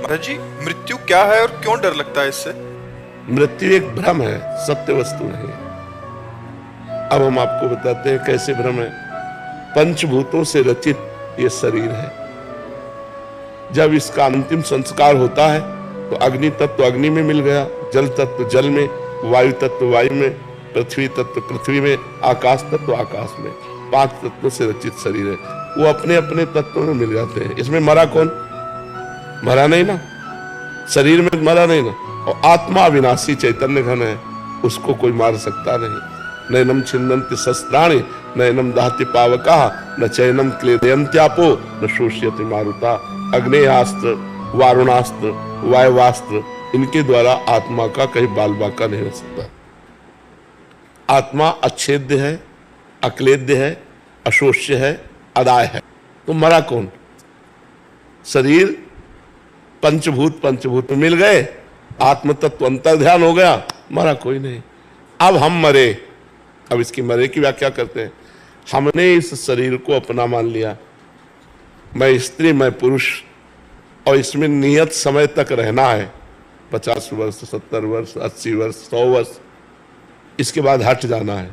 महाराज जी, मृत्यु क्या है और क्यों डर लगता है इससे? मृत्यु एक भ्रम है, सत्य वस्तु नहीं है। अब हम आपको बताते हैं कैसे भ्रम है। पंचभूतों से रचित ये शरीर है। जब इसका अंतिम संस्कार होता है तो अग्नि तत्व अग्नि में मिल गया, जल तत्व जल में, वायु तत्व वायु में, पृथ्वी तत्व पृथ्वी में, आकाश तत्व आकाश में। 5 तत्वों से रचित शरीर है। वो अपने अपने तत्वों में मिल जाते हैं। इसमें मरा कौन? मरा नहीं ना, शरीर में मरा नहीं ना। और आत्मा अविनाशी चैतन्य घन है, उसको कोई मार सकता नहीं। नैनम छिन्दन्ति शस्त्राणि नैनम दहति पावकाः न चैनम क्लेदयन्त्यापो न शोष्यति मारुता। अग्नेयास्त्र, वारुणास्त्र, वायवास्त्र, इनके द्वारा आत्मा का कहीं बाल बाका नहीं हो सकता। आत्मा अच्छेद्य है, अक्लेद्य है, अशोष्य है, अदाय है। तो मरा कौन? शरीर पंचभूत में मिल गए, आत्म तत्व अंतर ध्यान हो गया, मरा कोई नहीं। अब हम मरे। अब इसकी मरे की व्याख्या करते हैं। हमने इस शरीर को अपना मान लिया, मैं स्त्री मैं पुरुष, और इसमें नियत समय तक रहना है। 50 वर्ष, 70 वर्ष, 80 वर्ष, 100 वर्ष। इसके बाद हट जाना है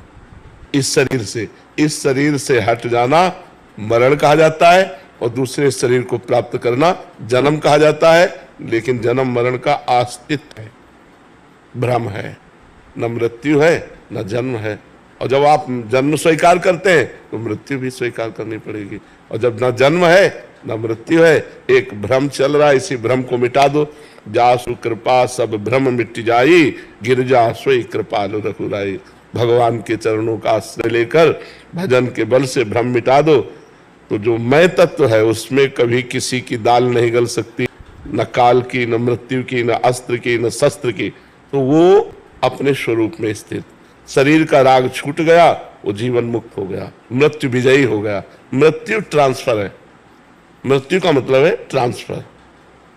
इस शरीर से। इस शरीर से हट जाना मरण कहा जाता है, और दूसरे शरीर को प्राप्त करना जन्म कहा जाता है। लेकिन जन्म मरण का अस्तित्व है, भ्रम है। न मृत्यु है न जन्म है। और जब आप जन्म स्वीकार करते हैं तो मृत्यु भी स्वीकार करनी पड़ेगी। और जब न जन्म है न मृत्यु है, एक भ्रम चल रहा है, इसी भ्रम को मिटा दो। जासु कृपा सब भ्रम मिट जाई, गिरजा सोई कृपालु रघुराई। भगवान के चरणों का आश्रय लेकर भजन के बल से भ्रम मिटा दो, तो जो मैं तत्व है उसमें कभी किसी की दाल नहीं गल सकती, न काल की, न मृत्यु की, न अस्त्र की, न शस्त्र की। तो वो अपने स्वरूप में स्थित। शरीर का राग छूट गया, वो जीवन मुक्त हो गया, मृत्यु विजयी हो गया। मृत्यु ट्रांसफर है। मृत्यु का मतलब है ट्रांसफर।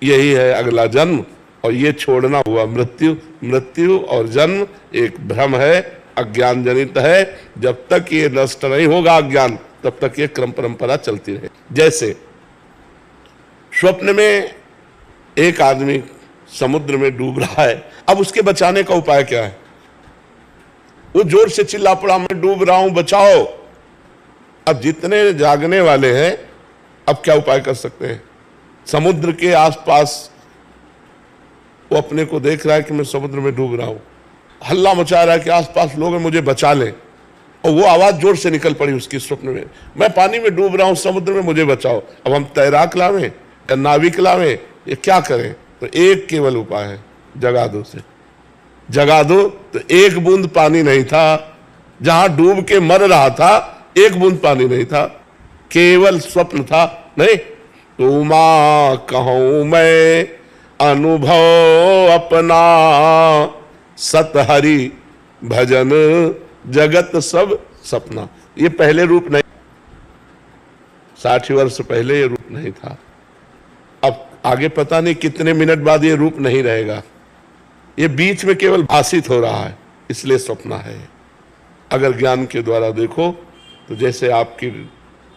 यही है अगला जन्म, और ये छोड़ना हुआ मृत्यु। मृत्यु और जन्म एक भ्रम है, अज्ञान जनित है। जब तक ये नष्ट नहीं होगा अज्ञान, तब तक ये क्रम परंपरा चलती रहे। जैसे स्वप्न में एक आदमी समुद्र में डूब रहा है, अब उसके बचाने का उपाय क्या है? वो जोर से चिल्ला पड़ा, मैं डूब रहा हूं, बचाओ। अब जितने जागने वाले हैं, अब क्या उपाय कर सकते हैं? समुद्र के आसपास वो अपने को देख रहा है कि मैं समुद्र में डूब रहा हूं, हल्ला मचा रहा है कि आसपास लोग हैं, मुझे बचा लें। और वो आवाज जोर से निकल पड़ी उसकी स्वप्न में, मैं पानी में डूब रहा हूं, समुद्र में, मुझे बचाओ। अब हम तैराक लावें या नाविक लावें, ये क्या करें? तो एक केवल उपाय है, जगा दो से। जगा दो तो एक बूंद पानी नहीं था, जहां डूब के मर रहा था एक बूंद पानी नहीं था, केवल स्वप्न था। नहीं तो मां कहूं मैं अनुभव अपना, सत हरि भजन जगत सब सपना। ये पहले रूप नहीं, 60 वर्ष पहले ये रूप नहीं था। अब आगे पता नहीं कितने मिनट बाद ये रूप नहीं रहेगा। ये बीच में केवल भाषित हो रहा है, इसलिए स्वप्न है। अगर ज्ञान के द्वारा देखो तो जैसे आपकी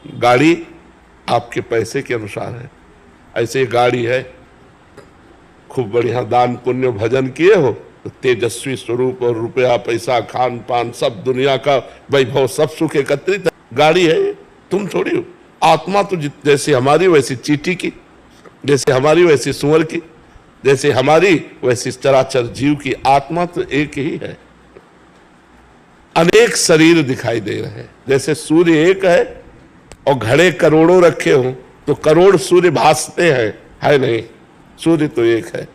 गाड़ी आपके पैसे के अनुसार है, ऐसे गाड़ी है। खूब बढ़िया दान पुण्य भजन किए हो तो तेजस्वी स्वरूप और रुपया पैसा खान पान सब दुनिया का वैभव सब सुख एकत्रित गाड़ी है। तुम थोड़ी हो। आत्मा तो जैसे हमारी वैसी चींटी की, जैसे हमारी वैसी सुअर की, जैसे हमारी वैसी चराचर जीव की। आत्मा तो एक ही है। अनेक शरीर दिखाई दे रहे हैं। जैसे सूर्य एक है और घड़े करोड़ों रखे हो तो करोड़ सूर्य भासते हैं, है नहीं? सूर्य तो एक है।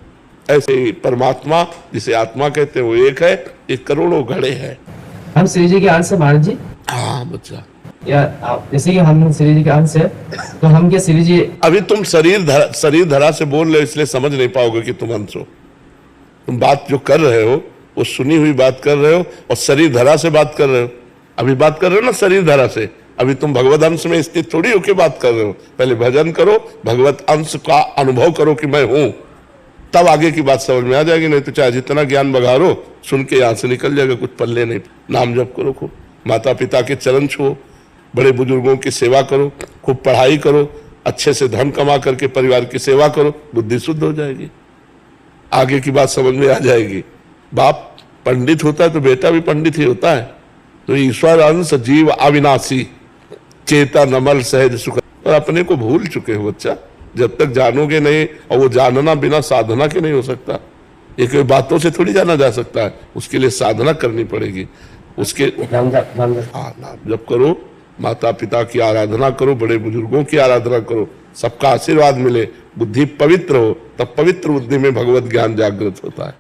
ऐसे ही परमात्मा जिसे आत्मा कहते हैं वो एक है, एक करोड़ों घड़े हैं। हम श्री जी के अंश है महाराज जी। हाँ बच्चा, या जैसे कि हम श्री जी के अंश है, तो हम क्या श्री जी? अभी तुम शरीर धरा से बोल रहे हो, इसलिए समझ नहीं पाओगे कि तुम अंश हो। तुम बात जो कर रहे हो वो सुनी हुई बात कर रहे हो, और शरीर धरा से बात कर रहे हो। अभी बात कर रहे हो ना शरीर धरा से। अभी तुम भगवत अंश में स्थित थोड़ी होके बात कर रहे हो। पहले भजन करो, भगवत अंश का अनुभव करो कि मैं हूं, तब आगे की बात समझ में आ जाएगी। नहीं तो चाहे जितना ज्ञान बघारो, सुन के यहां से निकल जाएगा, कुछ पल्ले नहीं। नाम जप करो, खूब माता पिता के चरण छुओ, बड़े बुजुर्गों की सेवा करो, खूब पढ़ाई करो, अच्छे से धन कमा करके परिवार की सेवा करो, बुद्धि शुद्ध हो जाएगी, आगे की बात समझ में आ जाएगी। बाप पंडित होता है तो बेटा भी पंडित ही होता है। तो ईश्वर अंश जीव अविनाशी, चेता नमल सहज सुख। और अपने को भूल चुके हो बच्चा, जब तक जानोगे नहीं, और वो जानना बिना साधना के नहीं हो सकता। एक बातों से थोड़ी जाना जा सकता है, उसके लिए साधना करनी पड़ेगी। उसके नाम जप करो, माता पिता की आराधना करो, बड़े बुजुर्गों की आराधना करो, सबका आशीर्वाद मिले, बुद्धि पवित्र हो, तब पवित्र बुद्धि में भगवत ज्ञान जागृत होता है।